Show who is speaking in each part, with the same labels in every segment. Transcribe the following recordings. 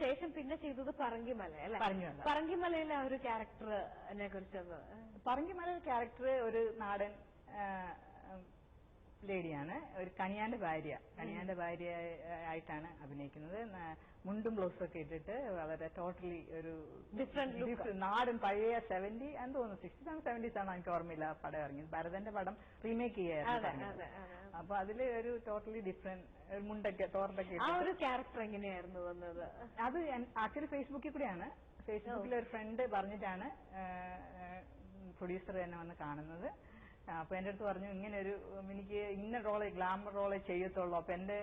Speaker 1: ശേഷം പിന്നെ ചെയ്തത് പറങ്കിമല അല്ലെ? പറങ്കിമലയിലെ ആ ഒരു ക്യാരക്ടറിനെ കുറിച്ചൊന്ന്.
Speaker 2: പറങ്കിമല ക്യാരക്ടർ ഒരു നാടൻ ലേഡിയാണ്, ഒരു കണിയാന്റെ ഭാര്യ ആയിട്ടാണ് അഭിനയിക്കുന്നത്. മുണ്ടും ബ്ലൗസും ഒക്കെ ഇട്ടിട്ട് വളരെ ടോട്ടലി ഒരു ഡിഫറെന്റ് നാടൻ പഴയ 70 എന്ന് തോന്നുന്നു 60s and 70s ആണ്, എനിക്ക് ഓർമ്മയില്ല പടം ഇറങ്ങിയത്. ഭരതന്റെ പടം റീമേക്ക് ചെയ്യായിരുന്നു. അപ്പൊ അതില് ഒരു ടോട്ടലി ഡിഫറെന്റ് മുണ്ടൊക്കെ തോർത്തൊക്കെ.
Speaker 1: ആ ഒരു ക്യാരക്ടർ എങ്ങനെയായിരുന്നു വന്നത്?
Speaker 2: അത് ആക്ച്വലി ഫേസ്ബുക്കിൽ കൂടിയാണ്. ഫേസ്ബുക്കിൽ ഒരു ഫ്രണ്ട് പറഞ്ഞിട്ടാണ് പ്രൊഡ്യൂസർ തന്നെ വന്ന് കാണുന്നത്. അപ്പൊ എന്റെ അടുത്ത് പറഞ്ഞു ഇങ്ങനെ ഒരു എനിക്ക് ഇന്ന റോള് ഗ്ലാമർ റോളെ ചെയ്യത്തുള്ളൂ. അപ്പൊ എന്റെ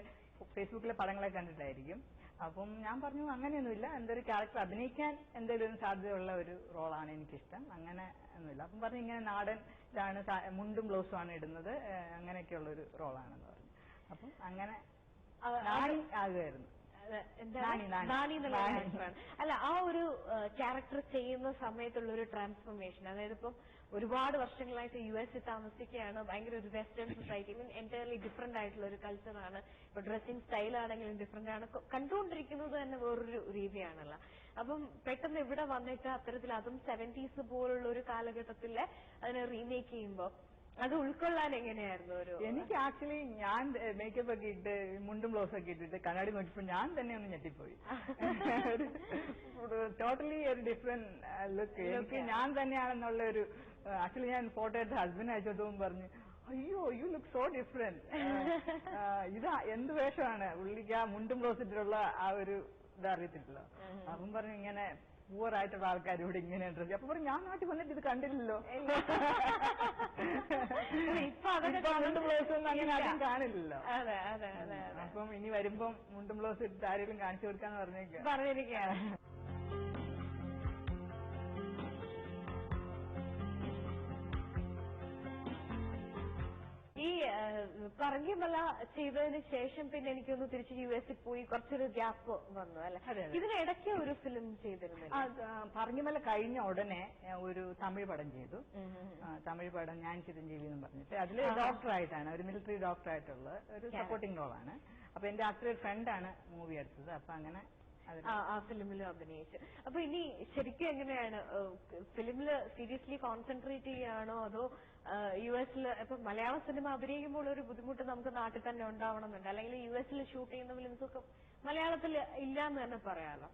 Speaker 2: ഫേസ്ബുക്കിലെ പടങ്ങളെ കണ്ടിട്ടായിരിക്കും. അപ്പം ഞാൻ പറഞ്ഞു അങ്ങനെയൊന്നുമില്ല, എന്തൊരു ക്യാരക്ടർ അഭിനയിക്കാൻ എന്തെങ്കിലും ഒരു സാധ്യതയുള്ള ഒരു റോളാണ് എനിക്കിഷ്ടം, അങ്ങനെ ഒന്നുമില്ല. അപ്പം പറഞ്ഞു ഇങ്ങനെ നാടൻ ഇതാണ്, മുണ്ടും ബ്ലൗസും ആണ് ഇടുന്നത്, അങ്ങനെയൊക്കെയുള്ള ഒരു റോളാണെന്ന് പറഞ്ഞു. അപ്പം അങ്ങനെ ആകുമായിരുന്നു.
Speaker 1: അല്ല, ആ ഒരു ക്യാരക്ടർ ചെയ്യുന്ന സമയത്തുള്ള ഒരു ട്രാൻസ്ഫോർമേഷൻ, അതായത് ഇപ്പം ഒരുപാട് വർഷങ്ങളായിട്ട് US താമസിക്കുകയാണ്, ഭയങ്കര ഒരു വെസ്റ്റേൺ സൊസൈറ്റി, എൻറ്റയർലി ഡിഫറെന്റ് ആയിട്ടുള്ള ഒരു കൾച്ചറാണ്. ഇപ്പൊ ഡ്രസ്സിംഗ് സ്റ്റൈലാണെങ്കിലും ഡിഫറെന്റ് ആണ്, കണ്ടുകൊണ്ടിരിക്കുന്നത് തന്നെ വേറൊരു രീതിയാണല്ലോ. അപ്പം പെട്ടെന്ന് ഇവിടെ വന്നിട്ട് അത്തരത്തിൽ അതും 70s പോലുള്ള ഒരു കാലഘട്ടത്തിലെ അതിനെ റീമേക്ക് ചെയ്യുമ്പോൾ അത് ഉൾക്കൊള്ളാൻ എങ്ങനെയായിരുന്നു?
Speaker 2: എനിക്ക് ആക്ച്വലി ഞാൻ മേക്കപ്പ് ഒക്കെ ഇട്ട് മുണ്ടും ബ്ലൗസ് ഒക്കെ ഇട്ടിട്ട് കണ്ണാടി നോക്കിയപ്പോൾ ഞാൻ തന്നെ ഒന്ന് ഞെട്ടിപ്പോയി. ടോട്ടലി ഒരു ഡിഫറെന്റ് ലുക്ക്. എനിക്ക് ഞാൻ തന്നെയാണെന്നുള്ള ഒരു ആക്ച്വലി ഞാൻ ഫോട്ടോ എടുത്ത് ഹസ്ബൻഡ് അയച്ചതും പറഞ്ഞു അയ്യോ യു ലുക്ക് സോ ഡിഫറെന്റ്, ഇതാ എന്ത് വേഷമാണ് പുള്ളിക്ക് ആ മുണ്ടും ബ്ലൗസ് ഇട്ടിട്ടുള്ള ആ ഒരു ഇതറിയത്തില്ലല്ലോ. അപ്പം പറഞ്ഞു ഇങ്ങനെ പൂവറായിട്ടുള്ള ആൾക്കാർ ഇവിടെ ഇങ്ങനെ ഡ്രസ്. അപ്പൊ പറഞ്ഞു ഞാൻ നാട്ടിൽ വന്നിട്ട് ഇത് കണ്ടില്ലല്ലോ, മുണ്ടും ബ്ലൗസ് ഒന്നും അങ്ങനെ ആദ്യം കാണില്ലല്ലോ. അപ്പം ഇനി വരുമ്പം മുണ്ടും ബ്ലൗസ് ഇട്ടിട്ട് ആരെങ്കിലും കാണിച്ചു കൊടുക്കാന്ന് പറഞ്ഞിരിക്കുകയാണ്.
Speaker 1: ഈ പറങ്കിമല ചെയ്തതിന് ശേഷം പിന്നെ എനിക്കൊന്ന് തിരിച്ച് US പോയി കുറച്ചൊരു ഗ്യാപ്പ് വന്നു അല്ലെ? ഇതിനിടയ്ക്ക് ഒരു ഫിലിം ചെയ്തിരുന്നില്ല?
Speaker 2: പറങ്കിമല കഴിഞ്ഞ ഉടനെ ഒരു തമിഴ് പടം ചെയ്തു. തമിഴ് പടം ഞാൻ ചിരഞ്ജീവി എന്ന് പറഞ്ഞിട്ട്, അതില് ഡോക്ടറായിട്ടാണ്, ഒരു മിലിറ്ററി ഡോക്ടറായിട്ടുള്ള ഒരു സപ്പോർട്ടിംഗ് റോളാണ്. അപ്പൊ എന്റെ ആക്ച്വലി ഫ്രണ്ടാണ് മൂവി എടുത്തത്. അപ്പൊ അങ്ങനെ
Speaker 1: ആ ഫിലിമിലും അഭിനയിച്ചു. അപ്പൊ ഇനി ശരിക്കും എങ്ങനെയാണ് ഫിലിമില് സീരിയസ്ലി കോൺസെൻട്രേറ്റ് ചെയ്യുകയാണോ അതോ US ഇപ്പൊ മലയാള സിനിമ അഭിനയിക്കുമ്പോൾ ഒരു ബുദ്ധിമുട്ട് നമുക്ക് നാട്ടിൽ തന്നെ ഉണ്ടാവണമെന്നുണ്ട്, അല്ലെങ്കിൽ US ഷൂട്ട് ചെയ്യുന്ന ഫിലിംസൊക്കെ മലയാളത്തിൽ ഇല്ല എന്ന് തന്നെ പറയാലോ.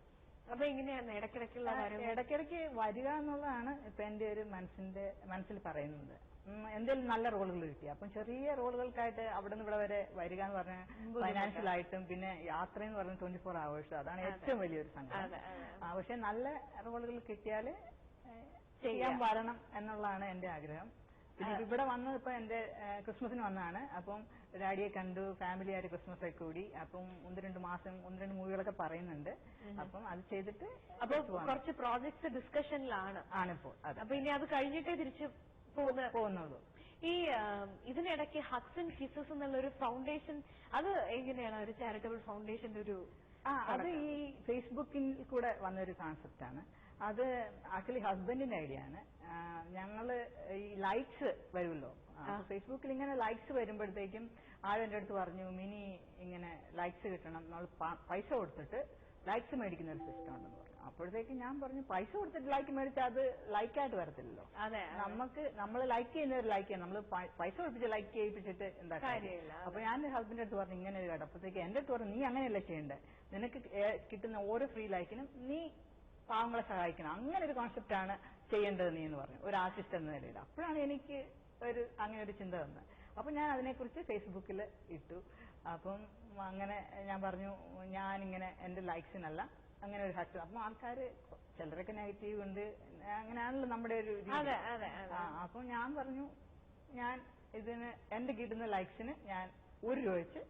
Speaker 1: അപ്പൊ എങ്ങനെയാണ് ഇടയ്ക്കിടയ്ക്കുള്ള കാര്യം?
Speaker 2: ഇടയ്ക്കിടയ്ക്ക് വരിക എന്നുള്ളതാണ് ഇപ്പൊ എന്റെ ഒരു മനസ്സിൽ പറയുന്നത്. എന്തെങ്കിലും നല്ല റോളുകൾ കിട്ടി, അപ്പം ചെറിയ റോളുകൾക്കായിട്ട് അവിടെ നിന്ന് ഇവിടെ വരെ വരിക എന്ന് പറഞ്ഞാൽ ഫൈനാൻഷ്യലായിട്ടും പിന്നെ യാത്ര എന്ന് പറഞ്ഞാൽ 24 hours, അതാണ് ഏറ്റവും വലിയൊരു സംഘം. പക്ഷെ നല്ല റോളുകൾ കിട്ടിയാൽ ചെയ്യാൻ വരണം എന്നുള്ളതാണ് എന്റെ ആഗ്രഹം. പിന്നെ ഇവിടെ വന്നത് ഇപ്പൊ എന്റെ ക്രിസ്മസിന് വന്നതാണ്. അപ്പം ഡാഡിയെ കണ്ടു, ഫാമിലി ആയിട്ട് ക്രിസ്മസ് ഒക്കെ കൂടി. അപ്പം 1-2 മാസം 1-2 മൂവികളൊക്കെ പറയുന്നുണ്ട്. അപ്പം അത് ചെയ്തിട്ട്
Speaker 1: അപ്പൊ കുറച്ച് പ്രോജക്ട്സ് ഡിസ്കഷനിലാണ് ഇപ്പോൾ. അപ്പൊ ഇനി അത് കഴിഞ്ഞിട്ടേ തിരിച്ച് പോകുന്നുള്ളൂ. ഈ ഇതിനിടയ്ക്ക് ഹഗ്സ് ആൻഡ് കിസസ് എന്നുള്ളൊരു ഫൗണ്ടേഷൻ, അത് എങ്ങനെയാണ് ഒരു ചാരിറ്റബിൾ ഫൗണ്ടേഷന്റെ ഒരു
Speaker 2: അത് ഈ ഫേസ്ബുക്കിൽ കൂടെ വന്നൊരു കോൺസെപ്റ്റാണ്. അത് ആക്ച്വലി ഹസ്ബൻഡിന്റെ ഐഡിയ ആണ്. ഞങ്ങള് ഈ ലൈക്സ് വരുമല്ലോ ഫേസ്ബുക്കിൽ, ഇങ്ങനെ ലൈക്സ് വരുമ്പോഴത്തേക്കും ആരെന്റെ അടുത്ത് പറഞ്ഞു മിനി ഇങ്ങനെ ലൈക്സ് കിട്ടണം, നമ്മൾ പൈസ കൊടുത്തിട്ട് ലൈക്സ് മേടിക്കുന്ന ഒരു സിസ്റ്റം ഉണ്ടെന്ന് പറഞ്ഞു. അപ്പോഴത്തേക്ക് ഞാൻ പറഞ്ഞു പൈസ കൊടുത്തിട്ട് ലൈക്ക് മേടിച്ചാൽ അത് ലൈക്കായിട്ട് വരത്തില്ലല്ലോ, നമ്മൾ ലൈക്ക് ചെയ്യുന്നവർ ലൈക്ക് ചെയ്യാം, നമ്മൾ പൈസ കൊടുപ്പിച്ച് ലൈക്ക് ചെയ്യിപ്പിച്ചിട്ട് എന്താ കാര്യമില്ല. അപ്പൊ ഞാൻ എന്റെ ഹസ്ബൻഡിന്റെ അടുത്ത് പറഞ്ഞു ഇങ്ങനെ ഒരു കേട്ടോ. അപ്പോഴത്തേക്ക് എന്റെ അടുത്ത് പറഞ്ഞു നീ അങ്ങനെയല്ല ചെയ്യേണ്ടത്, നിനക്ക് കിട്ടുന്ന ഓരോ ഫ്രീ ലൈക്കിനും നീ പാവങ്ങളെ സഹായിക്കണം, അങ്ങനെ ഒരു കോൺസെപ്റ്റാണ് ചെയ്യേണ്ടത് നീ എന്ന് പറഞ്ഞു, ഒരു ആർട്ടിസ്റ്റ് എന്ന നിലയിൽ. അപ്പോഴാണ് എനിക്ക് അങ്ങനെ ഒരു ചിന്ത വന്നത്. അപ്പൊ ഞാൻ അതിനെക്കുറിച്ച് ഫേസ്ബുക്കിൽ ഇട്ടു. അപ്പം അങ്ങനെ ഞാൻ പറഞ്ഞു ഞാനിങ്ങനെ എന്റെ ലൈക്സിനല്ല അങ്ങനെ ഒരു ഹാഷ്. അപ്പം ആൾക്കാർ ചിലരൊക്കെ നെഗറ്റീവ് ഉണ്ട്, അങ്ങനെയാണല്ലോ നമ്മുടെ ഒരു രീതി. അപ്പം ഞാൻ പറഞ്ഞു ഞാൻ ഇതിന് എന്റെ കിട്ടുന്ന ലൈക്സിന് ഞാൻ 1 രൂപ വെച്ച്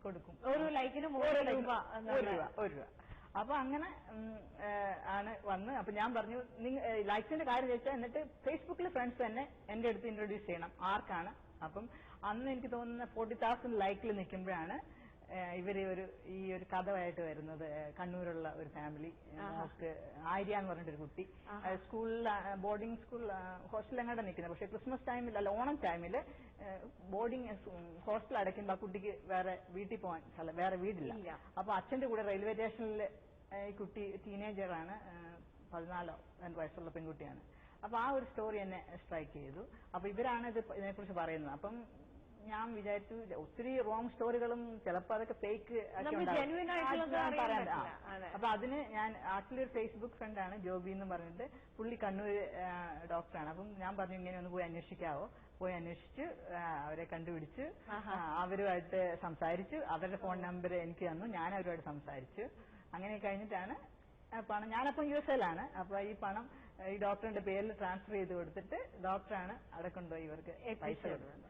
Speaker 2: കൊടുക്കും,
Speaker 1: ഓരോ ലൈക്കിനും 1 രൂപ.
Speaker 2: അപ്പൊ അങ്ങനെ ആണ് വന്ന്. അപ്പൊ ഞാൻ പറഞ്ഞു ലൈക്സിന്റെ കാര്യം വെച്ചാൽ എന്നിട്ട് ഫേസ്ബുക്കിലെ ഫ്രണ്ട്സ് തന്നെ എന്റെ അടുത്ത് ഇൻട്രൊഡ്യൂസ് ചെയ്യണം ആർക്കാണ്. അപ്പം അന്ന് എനിക്ക് തോന്നുന്ന 40,000 ലൈക്കിൽ നിൽക്കുമ്പോഴാണ് ഇവര് ഈ ഒരു കഥയായിട്ട് വരുന്നത്. കണ്ണൂരുള്ള ഒരു ഫാമിലി, ആര്യ എന്ന് പറഞ്ഞിട്ടൊരു കുട്ടി സ്കൂളിൽ ബോർഡിംഗ് സ്കൂൾ ഹോസ്റ്റൽ എങ്ങാണ്ട് നിൽക്കുന്നത്. പക്ഷെ ക്രിസ്മസ് ടൈമിൽ അല്ല ഓണം ടൈമില് ബോർഡിംഗ് ഹോസ്റ്റൽ അടയ്ക്കുമ്പോൾ ആ കുട്ടിക്ക് വേറെ വീട്ടിൽ പോകാൻ വേറെ വീടില്ല. അപ്പൊ അച്ഛന്റെ കൂടെ റെയിൽവേ സ്റ്റേഷനിൽ ഈ കുട്ടി ടീനേജറാണ്, 14 വയസ്സുള്ള പെൺകുട്ടിയാണ്. അപ്പൊ ആ ഒരു സ്റ്റോറി എന്നെ സ്ട്രൈക്ക് ചെയ്തു. അപ്പൊ ഇവരാണ് ഇതിനെക്കുറിച്ച് പറയുന്നത്. അപ്പം ഞാൻ വിചാരിച്ചു ഒത്തിരി റോങ് സ്റ്റോറികളും ചിലപ്പോൾ അതൊക്കെ ഫേക്ക് പറയാൻ. അപ്പൊ അതിന് ഞാൻ ആക്ച്വലി ഒരു ഫേസ്ബുക്ക് ഫ്രണ്ടാണ് ജോബി എന്ന് പറഞ്ഞിട്ട്, പുള്ളി കണ്ണൂർ ഡോക്ടറാണ്. അപ്പം ഞാൻ പറഞ്ഞു ഇങ്ങനെ ഒന്ന് പോയി അന്വേഷിക്കാവോ. പോയി അന്വേഷിച്ച് അവരെ കണ്ടുപിടിച്ച് അവരുമായിട്ട് സംസാരിച്ചു. അവരുടെ ഫോൺ നമ്പർ എനിക്ക് തന്നു, ഞാൻ അവരുമായിട്ട് സംസാരിച്ചു. അങ്ങനെ കഴിഞ്ഞിട്ടാണ് പണം, ഞാനപ്പം USA-ലാണ്. അപ്പൊ ഈ പണം ഈ ഡോക്ടറിന്റെ പേരിൽ ട്രാൻസ്ഫർ ചെയ്ത് കൊടുത്തിട്ട് ഡോക്ടറാണ് അവിടെ കൊണ്ടുപോയി ഇവർക്ക് പൈസ കൊടുക്കുന്നത്.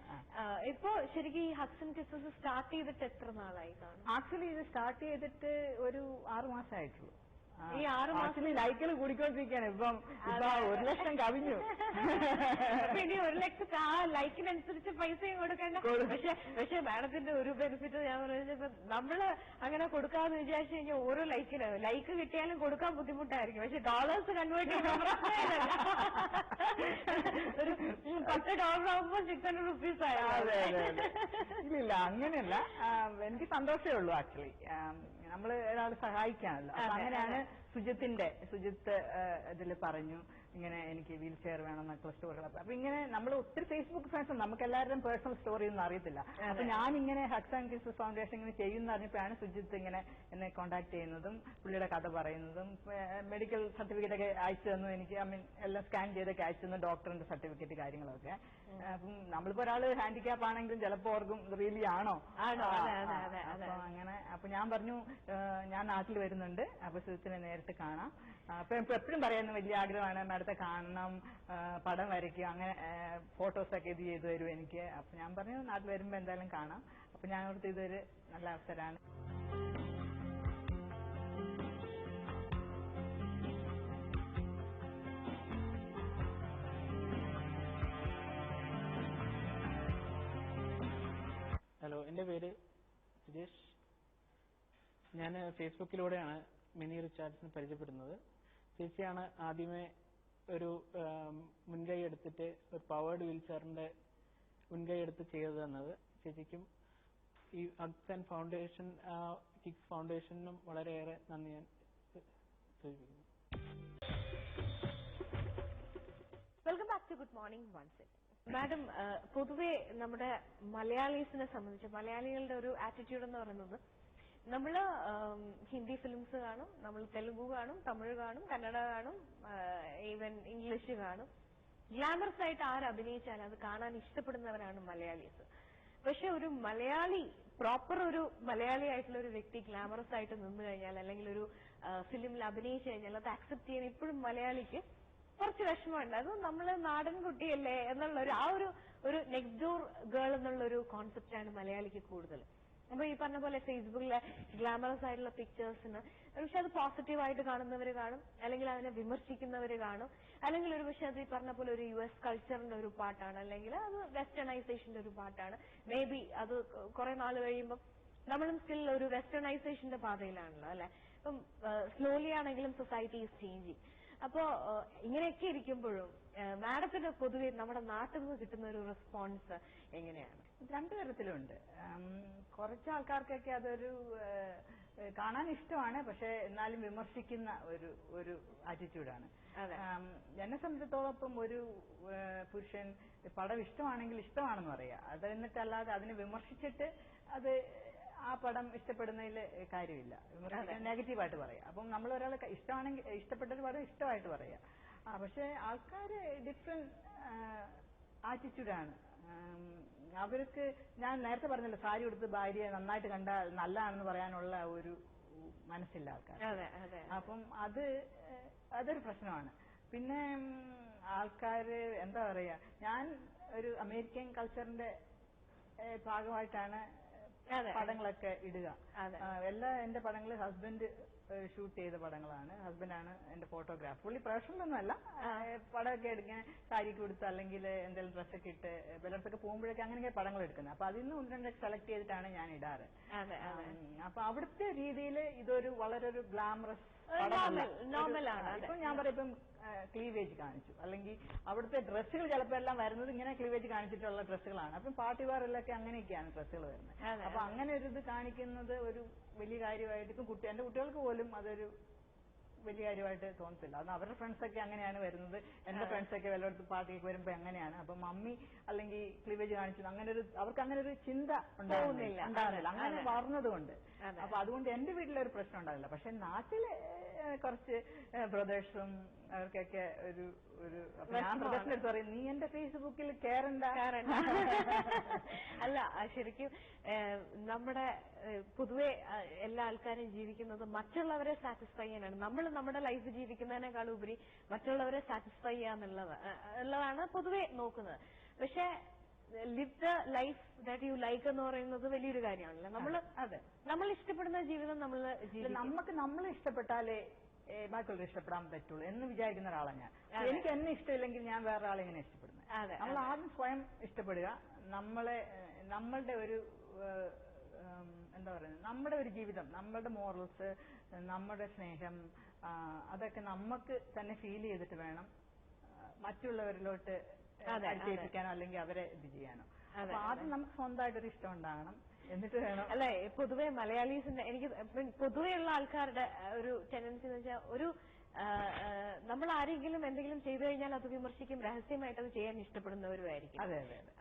Speaker 1: ഇപ്പൊ ശരിക്കും ഈ ഹഗ്സ് ആൻഡ് കിസ്സസ് സ്റ്റാർട്ട് ചെയ്തിട്ട് എത്ര നാളായി?
Speaker 2: ആക്ച്വലി ഇത് സ്റ്റാർട്ട് ചെയ്തിട്ട് ഒരു 6 മാസമായിട്ടുള്ളൂ.
Speaker 1: ഈ 6 മാസം
Speaker 2: ലൈക്കുകൾ കൂടിക്കൊണ്ടിരിക്കുകയാണ്. ഇപ്പം 1 ലക്ഷം കവിഞ്ഞു.
Speaker 1: ഇനി 1 ലക്ഷം ആ ലൈക്കിനനുസരിച്ച് പൈസയും കൊടുക്കേണ്ട. പക്ഷെ മാഡത്തിന്റെ ഒരു ബെനിഫിറ്റ് ഞാൻ പറയുന്നത്, നമ്മള് അങ്ങനെ കൊടുക്കാന്ന് വിചാരിച്ചു കഴിഞ്ഞാൽ ഓരോ ലൈക്ക് കിട്ടിയാലും കൊടുക്കാൻ ബുദ്ധിമുട്ടായിരിക്കും. പക്ഷെ ഡോളേഴ്സ് കൺവേർട്ട് ചെയ്യുന്ന ഒരു $10 ആകുമ്പോൾ ₹600 ആയി.
Speaker 2: ഇല്ല, അങ്ങനെയല്ല. എനിക്ക് സന്തോഷമേ ഉള്ളൂ ആക്ച്വലി. നമ്മൾ ഒരാൾ സഹായിക്കാനല്ലോ. അപ്പൊ അങ്ങനെയാണ് സുജിത്ത് ഇതിൽ പറഞ്ഞു ഇങ്ങനെ എനിക്ക് വീൽ ചെയർ വേണം എന്നൊക്കെ സ്റ്റോറികൾ. അപ്പൊ ഇങ്ങനെ നമ്മൾ ഒത്തിരി ഫേസ്ബുക്ക് ഫ്രണ്ട്സ്, നമുക്ക് എല്ലാവരുടെയും പേഴ്സണൽ സ്റ്റോറി ഒന്നും അറിയത്തില്ല. അപ്പൊ ഞാൻ ഇങ്ങനെ ഹഗ്സ് ആൻഡ് കിസ്സസ് ഫൗണ്ടേഷൻ ഇങ്ങനെ ചെയ്യുന്ന അറിഞ്ഞപ്പോഴാണ് സുജിത്ത് ഇങ്ങനെ എന്നെ കോൺടാക്ട് ചെയ്യുന്നതും പുള്ളിയുടെ കഥ പറയുന്നതും. മെഡിക്കൽ സർട്ടിഫിക്കറ്റ് ഒക്കെ അയച്ചു തന്നു എനിക്ക്. എല്ലാം സ്കാൻ ചെയ്തൊക്കെ അയച്ചു തന്നു, ഡോക്ടറിന്റെ സർട്ടിഫിക്കറ്റ് കാര്യങ്ങളൊക്കെ. അപ്പം നമ്മളിപ്പോ ഒരാള് ഹാൻഡിക്യാപ്പ് ആണെങ്കിലും ചിലപ്പോ ഓർക്കും റിയലി ആണോ. അപ്പൊ അങ്ങനെ അപ്പൊ ഞാൻ പറഞ്ഞു ഞാൻ നാട്ടിൽ വരുന്നുണ്ട്, അപ്പൊ സുജിത്തിനെ നേരിട്ട് കാണാം. അപ്പൊ എപ്പോഴും പറയുന്ന വലിയ ആഗ്രഹമാണ് മാഡത്തെ കാണണം, പടം വരയ്ക്കും, അങ്ങനെ ഫോട്ടോസൊക്കെ ഇത് ചെയ്തു തരും എനിക്ക്. അപ്പൊ ഞാൻ പറഞ്ഞു നാട്ടിൽ വരുമ്പോ എന്തായാലും കാണാം. അപ്പൊ ഞാൻ ഓർത്ത് ഇതൊരു നല്ല അവസരമാണ്.
Speaker 3: ഹലോ, എന്റെ പേര് സുജേഷ്. ഞാൻ ഫേസ്ബുക്കിലൂടെയാണ് മിനി റിച്ചാർഡ്സിനെ പരിചയപ്പെടുന്നത്. ചേച്ചിയാണ് ആദ്യമേ ഒരു മുൻകൈ എടുത്തിട്ട് ഒരു പവേർഡ് വീൽ ചെയറിന്റെ മുൻകൈ എടുത്ത് ചെയ്തു തന്നത്. ചേച്ചിക്കും ഈ ഹഗ്സ് ആൻഡ് ഫൗണ്ടേഷൻ കിക്സ് ഫൗണ്ടേഷനും വളരെയേറെ നന്ദി ഞാൻ സൂചിപ്പിക്കുന്നു.
Speaker 1: Welcome back to good morning ones. Madam, പൊതുവെ നമ്മുടെ മലയാളീസിനെ സംബന്ധിച്ച് മലയാളികളുടെ ഒരു ആറ്റിറ്റ്യൂഡ് എന്ന് പറയുന്നത്, നമ്മള് ഹിന്ദി ഫിലിംസ് കാണും, നമ്മൾ തെലുഗു കാണും, തമിഴ് കാണും, കന്നഡ കാണും, ഈവൻ ഇംഗ്ലീഷ് കാണും. ഗ്ലാമറസ് ആയിട്ട് ആര് അഭിനയിച്ചാലും അത് കാണാൻ ഇഷ്ടപ്പെടുന്നവരാണ് മലയാളീസ്. പക്ഷെ ഒരു മലയാളി, പ്രോപ്പർ ഒരു മലയാളി ആയിട്ടുള്ള ഒരു വ്യക്തി ഗ്ലാമറസ് ആയിട്ട് നിന്ന് കഴിഞ്ഞാൽ, അല്ലെങ്കിൽ ഒരു ഫിലിമിൽ അഭിനയിച്ചു കഴിഞ്ഞാൽ അത് അക്സെപ്റ്റ് ചെയ്യാൻ ഇപ്പോഴും മലയാളിക്ക് കുറച്ച് വിഷമമുണ്ട്. അത് നമ്മള് നാടൻ കുട്ടിയല്ലേ എന്നുള്ള ആ ഒരു നെക്സ്റ്റ് ഡോർ ഗേൾ എന്നുള്ള ഒരു കോൺസെപ്റ്റാണ് മലയാളിക്ക് കൂടുതൽ. അപ്പൊ ഈ പറഞ്ഞ പോലെ ഫേസ്ബുക്കിലെ ഗ്ലാമറസ് ആയിട്ടുള്ള പിക്ചേഴ്സിന് പക്ഷെ അത് പോസിറ്റീവായിട്ട് കാണുന്നവര് കാണും, അല്ലെങ്കിൽ അതിനെ വിമർശിക്കുന്നവര് കാണും, അല്ലെങ്കിൽ ഒരു പക്ഷെ അത് ഈ പറഞ്ഞ പോലെ ഒരു US കൾച്ചറിന്റെ ഒരു പാർട്ടാണ്, അല്ലെങ്കിൽ അത് വെസ്റ്റേണൈസേഷന്റെ ഒരു പാർട്ടാണ്. മേ ബി അത് കുറെ നാൾ കഴിയുമ്പോൾ നമ്മളും സ്റ്റിൽ ഒരു വെസ്റ്റേണൈസേഷന്റെ പാതയിലാണല്ലോ അല്ലെ. ഇപ്പം സ്ലോലി ആണെങ്കിലും സൊസൈറ്റി ഈസ് ചേഞ്ചിങ്. അപ്പോ ഇങ്ങനെയൊക്കെ ഇരിക്കുമ്പോഴും മാഡത്തിന് പൊതുവെ നമ്മുടെ നാട്ടിൽ നിന്ന് കിട്ടുന്ന ഒരു റെസ്പോൺസ് എങ്ങനെയാണ്?
Speaker 2: 2 തരത്തിലുണ്ട്. കുറച്ച് ആൾക്കാർക്കൊക്കെ അതൊരു കാണാൻ ഇഷ്ടമാണ്, പക്ഷെ എന്നാലും വിമർശിക്കുന്ന ഒരു ആറ്റിറ്റ്യൂഡാണ്. എന്നെ സംബന്ധിച്ചിടത്തോളം ഒരു പുരുഷൻ പടം ഇഷ്ടമാണെങ്കിൽ ഇഷ്ടമാണെന്ന് പറയാ, അത് എന്നിട്ടല്ലാതെ അതിനെ വിമർശിച്ചിട്ട് അത് ആ പടം ഇഷ്ടപ്പെടുന്നതിൽ കാര്യമില്ല. നെഗറ്റീവായിട്ട് പറയാം. അപ്പം നമ്മൾ ഒരാളെ ഇഷ്ടമാണെങ്കിൽ ഇഷ്ടപ്പെട്ടൊരു പടം ഇഷ്ടമായിട്ട് പറയാം. പക്ഷെ ആൾക്കാര് ഡിഫറെന്റ് ആറ്റിറ്റ്യൂഡാണ്. അവർക്ക് ഞാൻ നേരത്തെ പറഞ്ഞല്ലോ, സാരി ഉടുത്ത് ഭാര്യയെ നന്നായിട്ട് കണ്ടാൽ നല്ലതാണെന്ന് പറയാനുള്ള ഒരു മനസ്സില്ല ആൾക്കാർ. അപ്പം അതൊരു പ്രശ്നമാണ്. പിന്നെ ആൾക്കാര് എന്താ പറയാ, ഞാൻ ഒരു അമേരിക്കൻ കൾച്ചറിന്റെ ഭാഗമായിട്ടാണ് പടങ്ങളൊക്കെ ഇടുക. എന്റെ പടങ്ങൾ ഹസ്ബൻഡ് ഷൂട്ട് ചെയ്ത പടങ്ങളാണ്. ഹസ്ബൻഡാണ് എന്റെ ഫോട്ടോഗ്രാഫ്. പുള്ളി പ്രൊഫഷണലൊന്നും അല്ല, പടമൊക്കെ എടുക്കാൻ സാരിക്ക് കൊടുത്ത് അല്ലെങ്കിൽ എന്തെങ്കിലും ഡ്രസ്സൊക്കെ ഇട്ട് ബലർസൊക്കെ പോകുമ്പോഴൊക്കെ അങ്ങനെയൊക്കെ പടങ്ങൾ എടുക്കുന്നത്. അപ്പൊ അതിൽ നിന്ന് 1-2 സെലക്ട് ചെയ്തിട്ടാണ് ഞാൻ ഇടാറ്. അപ്പൊ അവിടുത്തെ രീതിയിൽ ഇതൊരു വളരെ ഒരു ഗ്ലാമറസ്
Speaker 1: നോർമലാണ്.
Speaker 2: ഇപ്പം ഞാൻ പറയാം, ഇപ്പം ക്ലീവേജ് കാണിച്ചു, അല്ലെങ്കിൽ അവിടുത്തെ ഡ്രസ്സുകൾ ചിലപ്പോൾ എല്ലാം വരുന്നത് ഇങ്ങനെ ക്ലീവേജ് കാണിച്ചിട്ടുള്ള ഡ്രസ്സുകളാണ്. അപ്പം പാർട്ടി വെയറിലൊക്കെ അങ്ങനെയൊക്കെയാണ് ഡ്രസ്സുകൾ വരുന്നത്. അപ്പൊ അപ്പൊ അങ്ങനെ ഒരു ഇത് കാണിക്കുന്നത് ഒരു വലിയ കാര്യമായിട്ട് ഇപ്പം എന്റെ കുട്ടികൾക്ക് പോലും അതൊരു വലിയ കാര്യമായിട്ട് തോന്നത്തില്ല. അത് അവരുടെ ഫ്രണ്ട്സൊക്കെ അങ്ങനെയാണ് വരുന്നത്. എന്റെ ഫ്രണ്ട്സൊക്കെ വല്ലയിടത്ത് പാർട്ടിക്ക് വരുമ്പോ അങ്ങനെയാണ്. അപ്പൊ മമ്മി അല്ലെങ്കിൽ ക്ലീവേജ് കാണിച്ചു അങ്ങനെ ഒരു അവർക്ക് അങ്ങനെ ഒരു ചിന്ത ഉണ്ടാകുന്നില്ല, അങ്ങനെ വളർന്നതുകൊണ്ട്. അപ്പൊ അതുകൊണ്ട് എന്റെ വീട്ടിലൊരു പ്രശ്നം ഉണ്ടാവില്ല. പക്ഷെ നാട്ടില് കുറച്ച് ബ്രദേഴ്സും അവർക്കൊക്കെ ഒരു ഞാൻ ബ്രദേഴ്സിന്റെ അടുത്ത് പറയും, നീ എന്റെ ഫേസ്ബുക്കിൽ കേറണ്ട.
Speaker 1: അല്ല, ശരിക്കും നമ്മുടെ പൊതുവെ എല്ലാ ആൾക്കാരും ജീവിക്കുന്നത് മറ്റുള്ളവരെ സാറ്റിസ്ഫൈ ചെയ്യാനാണ്. നമ്മൾ നമ്മുടെ ലൈഫ് ജീവിക്കുന്നതിനേക്കാൾ ഉപരി മറ്റുള്ളവരെ സാറ്റിസ്ഫൈ ചെയ്യാന്നുള്ളതാണ് പൊതുവെ നോക്കുന്നത്. പക്ഷെ live the life that you like എന്ന് പറയുന്നത് വലിയൊരു കാര്യമാണല്ലോ. നമ്മൾ ഇഷ്ടപ്പെടുന്ന ജീവിതം നമുക്ക്
Speaker 2: നമ്മളെ ഇഷ്ടപ്പെട്ടാലേ ബാക്കിയുള്ളവർ ഇഷ്ടപ്പെടാൻ പറ്റുള്ളൂ എന്ന് വിചാരിക്കുന്ന ഒരാളാണ് ഞാൻ. എനിക്ക് എന്നെ ഇഷ്ടമില്ലെങ്കിൽ ഞാൻ വേറെ ആളെ എങ്ങനെ ഇഷ്ടപ്പെടുന്നത്? നമ്മൾ ആദ്യം സ്വയം ഇഷ്ടപ്പെടുക. നമ്മളുടെ ഒരു എന്താ പറയുന്നത്, നമ്മുടെ ഒരു ജീവിതം, നമ്മളുടെ മോറൽസ്, നമ്മുടെ സ്നേഹം, അതൊക്കെ നമുക്ക് തന്നെ ഫീൽ ചെയ്തിട്ട് വേണം മറ്റുള്ളവരിലോട്ട് അടിച്ചേൽപ്പിക്കാനോ അല്ലെങ്കിൽ അവരെ ഇത് ചെയ്യാനോ. അപ്പൊ ആദ്യം നമുക്ക് സ്വന്തമായിട്ടൊരു ഇഷ്ടം ഉണ്ടാകണം, എന്നിട്ട് വേണം.
Speaker 1: അല്ലെ, പൊതുവെ മലയാളീസിന്റെ എനിക്ക് പൊതുവെയുള്ള ആൾക്കാരുടെ ഒരു ടെൻഡൻസി എന്ന് വെച്ചാൽ ഒരു നമ്മൾ ആരെങ്കിലും എന്തെങ്കിലും ചെയ്തു കഴിഞ്ഞാൽ അത് വിമർശിക്കും, രഹസ്യമായിട്ട് അത് ചെയ്യാൻ ഇഷ്ടപ്പെടുന്നവരുമായിരിക്കും.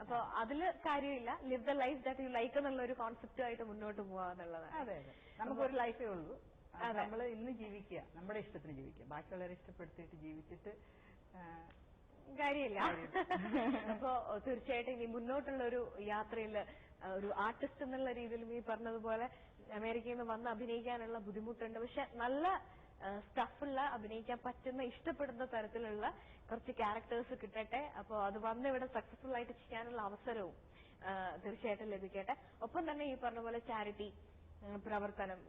Speaker 1: അപ്പൊ അതില് കാര്യമില്ല. Live the life that you like എന്നുള്ള ഒരു കോൺസെപ്റ്റുമായിട്ട് മുന്നോട്ട് പോവാന്നുള്ളതാണ്.
Speaker 2: അതെ, നമുക്കൊരു ലൈഫേ ഉള്ളൂ. നമ്മൾ ഇന്ന് ജീവിക്കുക, നമ്മുടെ ഇഷ്ടത്തിന് ജീവിക്കുക. ബാക്കിയുള്ളവരെ ഇഷ്ടപ്പെടുത്തിയിട്ട് ജീവിച്ചിട്ട്
Speaker 1: കാര്യമില്ല. അപ്പോ തീർച്ചയായിട്ടും ഇനി മുന്നോട്ടുള്ള ഒരു യാത്രയിൽ ഒരു ആർട്ടിസ്റ്റ് എന്നുള്ള രീതിയിലും ഈ പറഞ്ഞതുപോലെ അമേരിക്കയിൽ നിന്ന് വന്ന് അഭിനയിക്കാനുള്ള ബുദ്ധിമുട്ടുണ്ട്. പക്ഷെ നല്ല സ്റ്റഫുള്ള, അഭിനയിക്കാൻ പറ്റുന്ന, ഇഷ്ടപ്പെടുന്ന തരത്തിലുള്ള കുറച്ച് ക്യാരക്ടേഴ്സ് കിട്ടട്ടെ. അപ്പോൾ അത് വന്ന് ഇവിടെ സക്സസ്ഫുൾ ആയിട്ട് ചെയ്യാനുള്ള അവസരവും തീർച്ചയായിട്ടും ലഭിക്കട്ടെ. ഒപ്പം തന്നെ ഈ പറഞ്ഞ പോലെ ചാരിറ്റി പ്രവർത്തനം,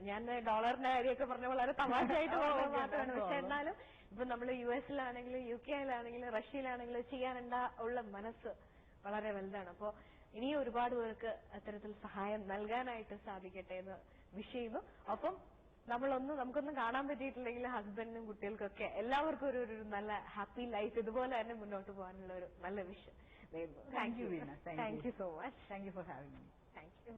Speaker 1: ഞാൻ ഡോളറിന്റെ കാര്യമൊക്കെ പറഞ്ഞ വളരെ തമാശയായിട്ട് മാത്രമാണ്. പക്ഷെ എന്നാലും ഇപ്പൊ നമ്മൾ US-ലാണെങ്കിലും UK-യിലാണെങ്കിലും റഷ്യയിലാണെങ്കിലും ചെയ്യാനുള്ള മനസ്സ് വളരെ വലുതാണ്. അപ്പോ ഇനി ഒരുപാട് പേർക്ക് അത്തരത്തിൽ സഹായം നൽകാനായിട്ട് സാധിക്കട്ടെ എന്ന് വിഷ് ചെയ്യുന്നു. ഒപ്പം നമുക്കൊന്നും കാണാൻ പറ്റിയിട്ടില്ലെങ്കിൽ ഹസ്ബൻഡിനും കുട്ടികൾക്കൊക്കെ എല്ലാവർക്കും ഒരു നല്ല ഹാപ്പി ലൈഫ് ഇതുപോലെ തന്നെ മുന്നോട്ട് പോകാനുള്ള ഒരു നല്ല വിഷ് നേരുന്നു.
Speaker 2: Thank you
Speaker 1: so much.
Speaker 2: Thank you for having me.
Speaker 1: Thank you.